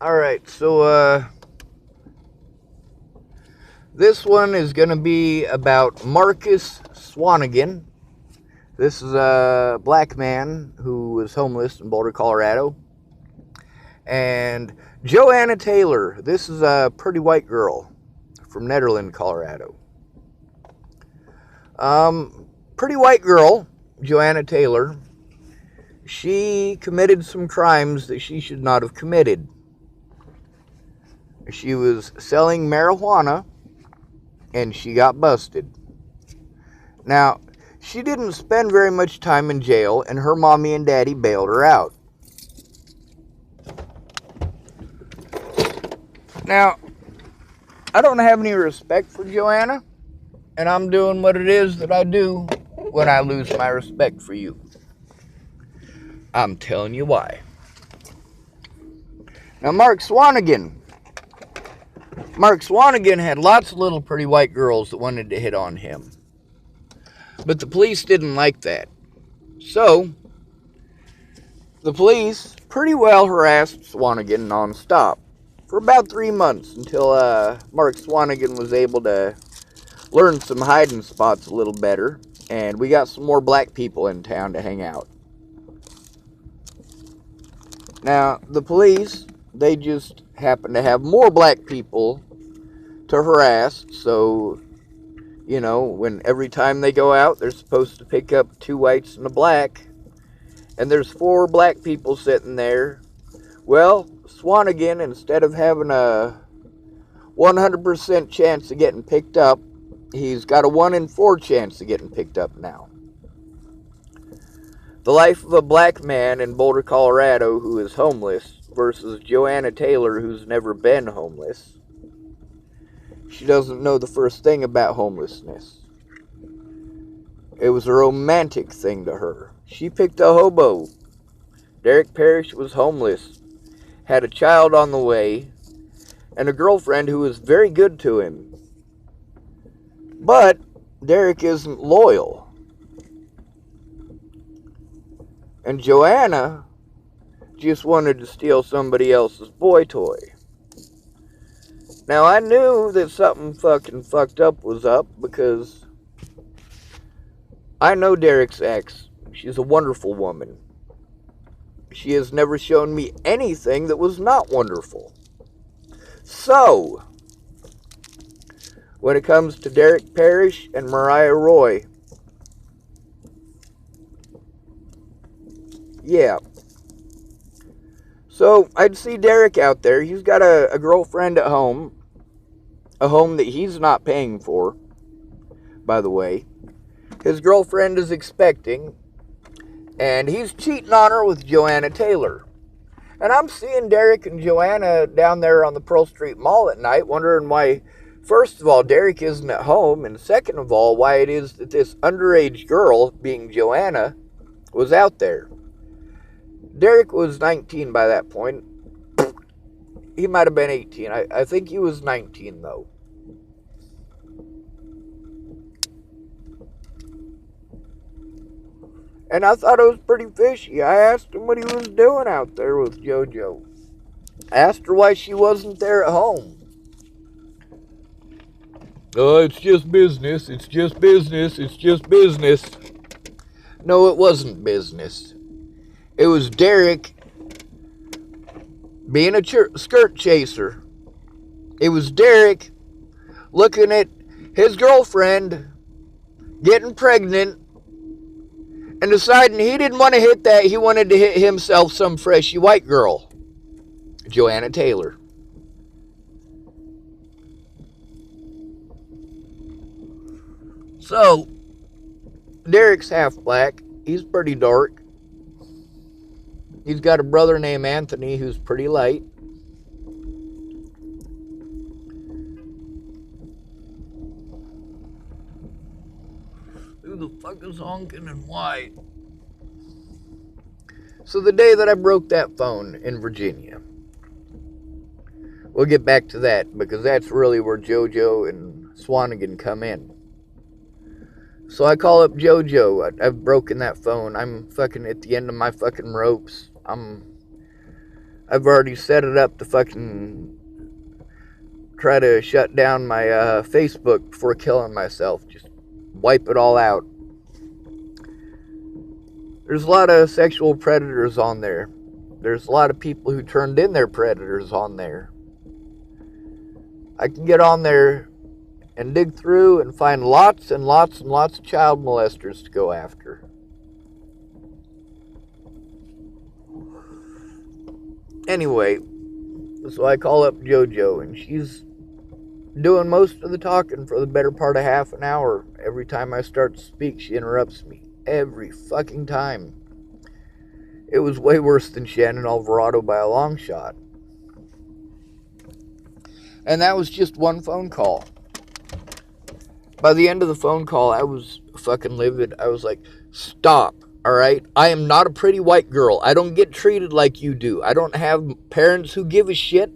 Alright, so, this one is going to be about Marcus Swannigan. This is a black man who was homeless in Boulder, Colorado. And Joanna Taylor. This is a pretty white girl from Nederland, Colorado. Pretty white girl, Joanna Taylor. She committed some crimes that she should not have committed. She was selling marijuana, and she got busted. Now, she didn't spend very much time in jail, and her mommy and daddy bailed her out. Now, I don't have any respect for Joanna, and I'm doing what it is that I do when I lose my respect for you. I'm telling you why. Now, Mark Swannigan had lots of little pretty white girls that wanted to hit on him. But the police didn't like that. So, the police pretty well harassed Swannigan nonstop for about 3 months until Mark Swannigan was able to learn some hiding spots a little better, and we got some more black people in town to hang out. Now, the police, they just happen to have more black people to harass, so, you know, when every time they go out, they're supposed to pick up 2 whites and a black, and there's 4 black people sitting there. Well, Swannigan, instead of having a 100% chance of getting picked up, he's got a 1 in 4 chance of getting picked up now. The life of a black man in Boulder, Colorado who is homeless versus Joanna Taylor who's never been homeless. She doesn't know the first thing about homelessness. It was a romantic thing to her. She picked a hobo. Derek Parrish was homeless, had a child on the way, and a girlfriend who was very good to him. But Derek isn't loyal. And Joanna just wanted to steal somebody else's boy toy. Now, I knew that something fucking fucked up was up because I know Derek's ex. She's a wonderful woman. She has never shown me anything that was not wonderful. So, when it comes to Derek Parrish and Mariah Roy, yeah. So, I'd see Derek out there. He's got a girlfriend at home. A home that he's not paying for, by the way. His girlfriend is expecting, and he's cheating on her with Joanna Taylor. And I'm seeing Derek and Joanna down there on the Pearl Street Mall at night, wondering why, first of all, Derek isn't at home, and second of all, why it is that this underage girl, being Joanna, was out there. Derek was 19 by that point. He might have been 18. I think he was 19, though. And I thought it was pretty fishy. I asked him what he was doing out there with JoJo. I asked her why she wasn't there at home. Oh, it's just business. It's just business. It's just business. No, it wasn't business. It was Derek being a skirt chaser. It was Derek looking at his girlfriend getting pregnant and deciding he didn't want to hit that. He wanted to hit himself some freshy white girl, Joanna Taylor. So, Derek's half black. He's pretty dark. He's got a brother named Anthony who's pretty light. Who the fuck is honking and why? So the day that I broke that phone in Virginia, we'll get back to that because that's really where JoJo and Swannigan come in. So I call up JoJo. I've broken that phone. I'm fucking at the end of my fucking ropes. I've already set it up to fucking try to shut down my Facebook before killing myself. Just wipe it all out. There's a lot of sexual predators on there. There's a lot of people who turned in their predators on there. I can get on there and dig through and find lots and lots and lots of child molesters to go after. Anyway, so I call up JoJo, and she's doing most of the talking for the better part of half an hour. Every time I start to speak, she interrupts me. Every fucking time. It was way worse than Shannon Alvarado by a long shot. And that was just one phone call. By the end of the phone call, I was fucking livid. I was like, stop, alright? I am not a pretty white girl. I don't get treated like you do. I don't have parents who give a shit.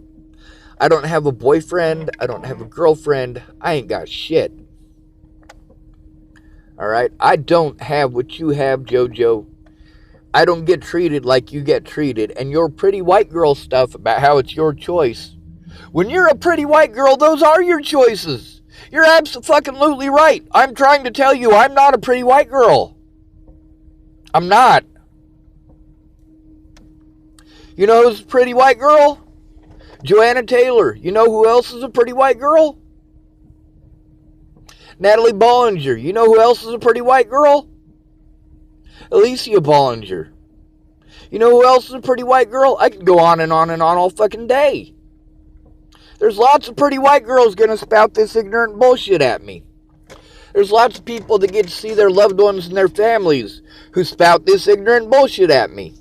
I don't have a boyfriend. I don't have a girlfriend. I ain't got shit. Alright? I don't have what you have, JoJo. I don't get treated like you get treated. And your pretty white girl stuff about how it's your choice. When you're a pretty white girl, those are your choices. You're absolutely right. I'm trying to tell you, I'm not a pretty white girl. I'm not. You know who's a pretty white girl? Joanna Taylor. You know who else is a pretty white girl? Natalie Bollinger. You know who else is a pretty white girl? Alycia Bollinger. You know who else is a pretty white girl? I could go on and on and on all fucking day. There's lots of pretty white girls gonna spout this ignorant bullshit at me. There's lots of people that get to see their loved ones and their families who spout this ignorant bullshit at me.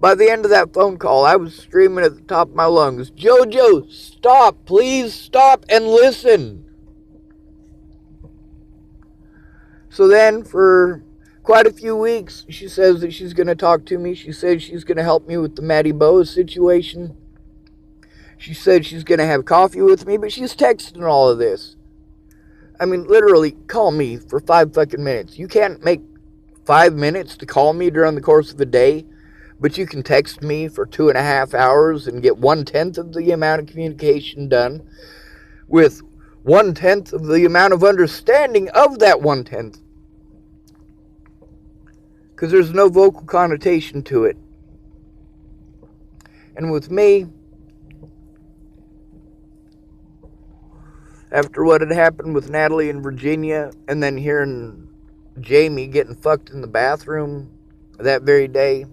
By the end of that phone call, I was screaming at the top of my lungs, JoJo, stop, please stop and listen. So then, for quite a few weeks, she says that she's going to talk to me. She says she's going to help me with the Maddie Boas situation. She said she's going to have coffee with me, but she's texting all of this. I mean, literally, call me for 5 fucking minutes. You can't make 5 minutes to call me during the course of a day, but you can text me for 2.5 hours and get 1/10 of the amount of communication done with 1/10 of the amount of understanding of that 1/10. Because there's no vocal connotation to it. And with me, after what had happened with Natalie in Virginia, and then hearing Jamie getting fucked in the bathroom that very day,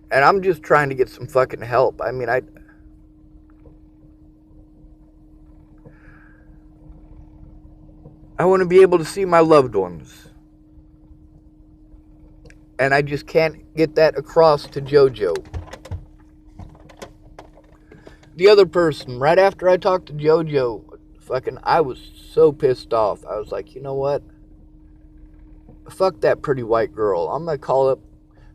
and I'm just trying to get some fucking help. I mean, I want to be able to see my loved ones. And I just can't get that across to JoJo. The other person, right after I talked to JoJo, I was so pissed off. I was like, you know what? Fuck that pretty white girl. I'm going to call up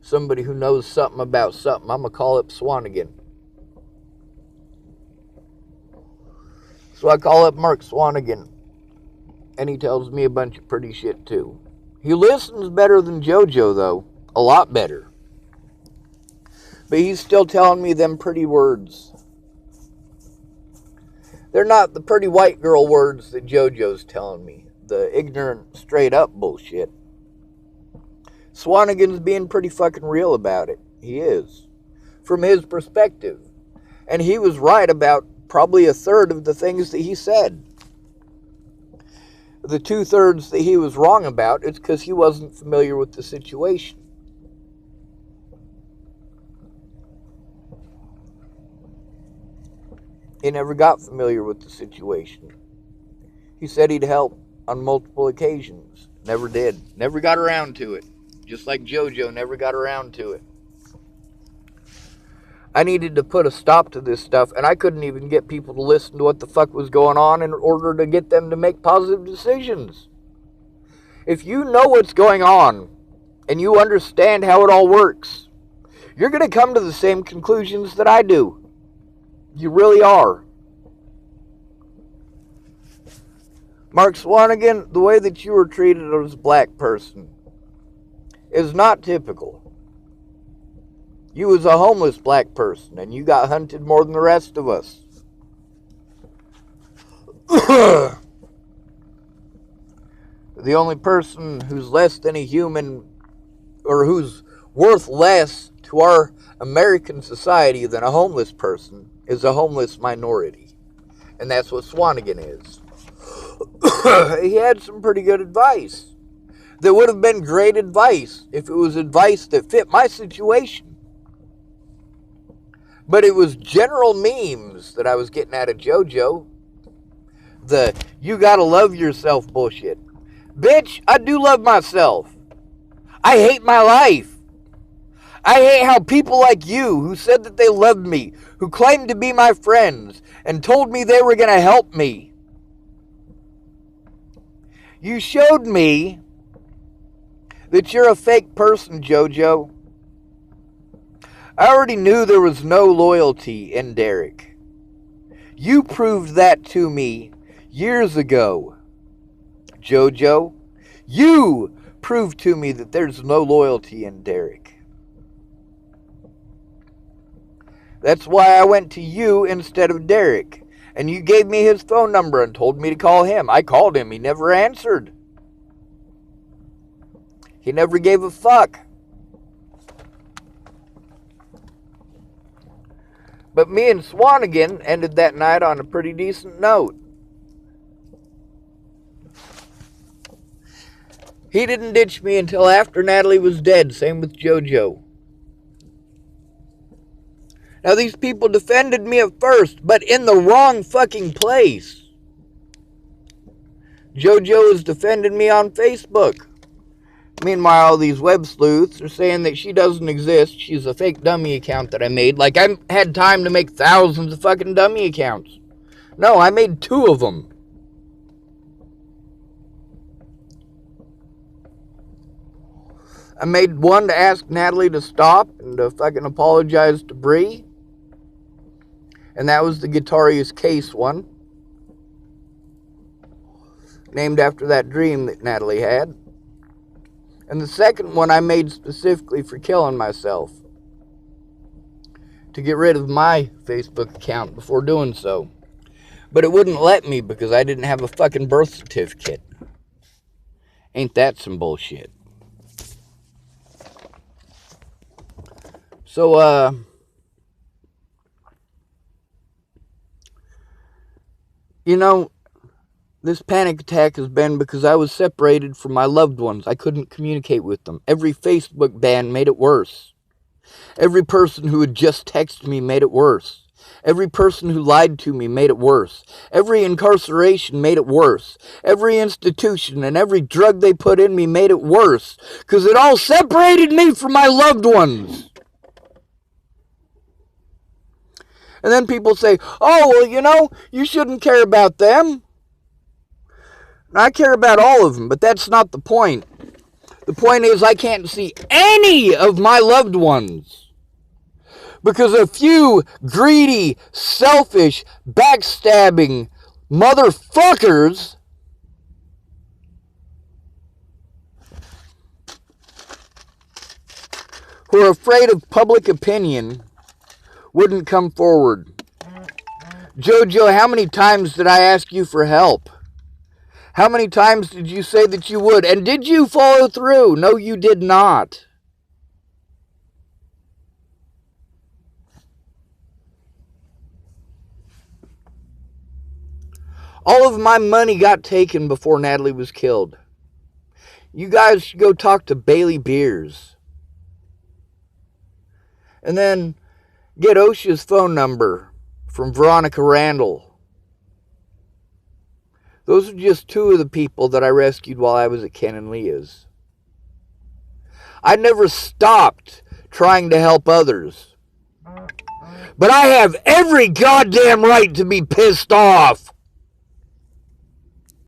somebody who knows something about something. I'm going to call up Swannigan. So I call up Marc Swannigan. And he tells me a bunch of pretty shit too. He listens better than JoJo though. A lot better. But he's still telling me them pretty words. They're not the pretty white girl words that JoJo's telling me. The ignorant, straight up bullshit. Swannigan's being pretty fucking real about it. He is. From his perspective. And he was right about probably 1/3 of the things that he said. The 2/3 that he was wrong about, it's because he wasn't familiar with the situation. He never got familiar with the situation. He said he'd help on multiple occasions. Never did. Never got around to it. Just like JoJo never got around to it. I needed to put a stop to this stuff, and I couldn't even get people to listen to what the fuck was going on in order to get them to make positive decisions. If you know what's going on, and you understand how it all works, you're going to come to the same conclusions that I do. You really are. Marc Swannigan, the way that you were treated as a black person is not typical. You was a homeless black person, and you got hunted more than the rest of us. The only person who's less than a human, or who's worth less to our American society than a homeless person, is a homeless minority. And that's what Swannigan is. He had some pretty good advice. That would have been great advice if it was advice that fit my situation. But it was general memes that I was getting out of JoJo. The you gotta love yourself bullshit. Bitch, I do love myself. I hate my life. I hate how people like you, who said that they loved me, who claimed to be my friends, and told me they were gonna help me. You showed me that you're a fake person, JoJo. I already knew there was no loyalty in Derek. You proved that to me years ago, JoJo. You proved to me that there's no loyalty in Derek. That's why I went to you instead of Derek. And you gave me his phone number and told me to call him. I called him. He never answered. He never gave a fuck. But me and Swannigan ended that night on a pretty decent note. He didn't ditch me until after Natalie was dead. Same with JoJo. Now, these people defended me at first, but in the wrong fucking place. JoJo has defended me on Facebook. Meanwhile, these web sleuths are saying that she doesn't exist. She's a fake dummy account that I made. Like, I had time to make thousands of fucking dummy accounts. No, I made 2 of them. I made one to ask Natalie to stop and to fucking apologize to Bree. And that was the Guitarius Case one. Named after that dream that Natalie had. And the second one I made specifically for killing myself. To get rid of my Facebook account before doing so. But it wouldn't let me because I didn't have a fucking birth certificate. Ain't that some bullshit? So, you know, this panic attack has been because I was separated from my loved ones. I couldn't communicate with them. Every Facebook ban made it worse. Every person who had just texted me made it worse. Every person who lied to me made it worse. Every incarceration made it worse. Every institution and every drug they put in me made it worse. Because it all separated me from my loved ones. And then people say, oh, well, you know, you shouldn't care about them. I care about all of them, but that's not the point. The point is I can't see any of my loved ones because a few greedy, selfish, backstabbing motherfuckers who are afraid of public opinion wouldn't come forward. JoJo, how many times did I ask you for help? How many times did you say that you would? And did you follow through? No, you did not. All of my money got taken before Natalie was killed. You guys should go talk to Bailey Beers. And then get OSHA's phone number from Veronica Randall. Those are just 2 of the people that I rescued while I was at Ken and Leah's. I never stopped trying to help others. But I have every goddamn right to be pissed off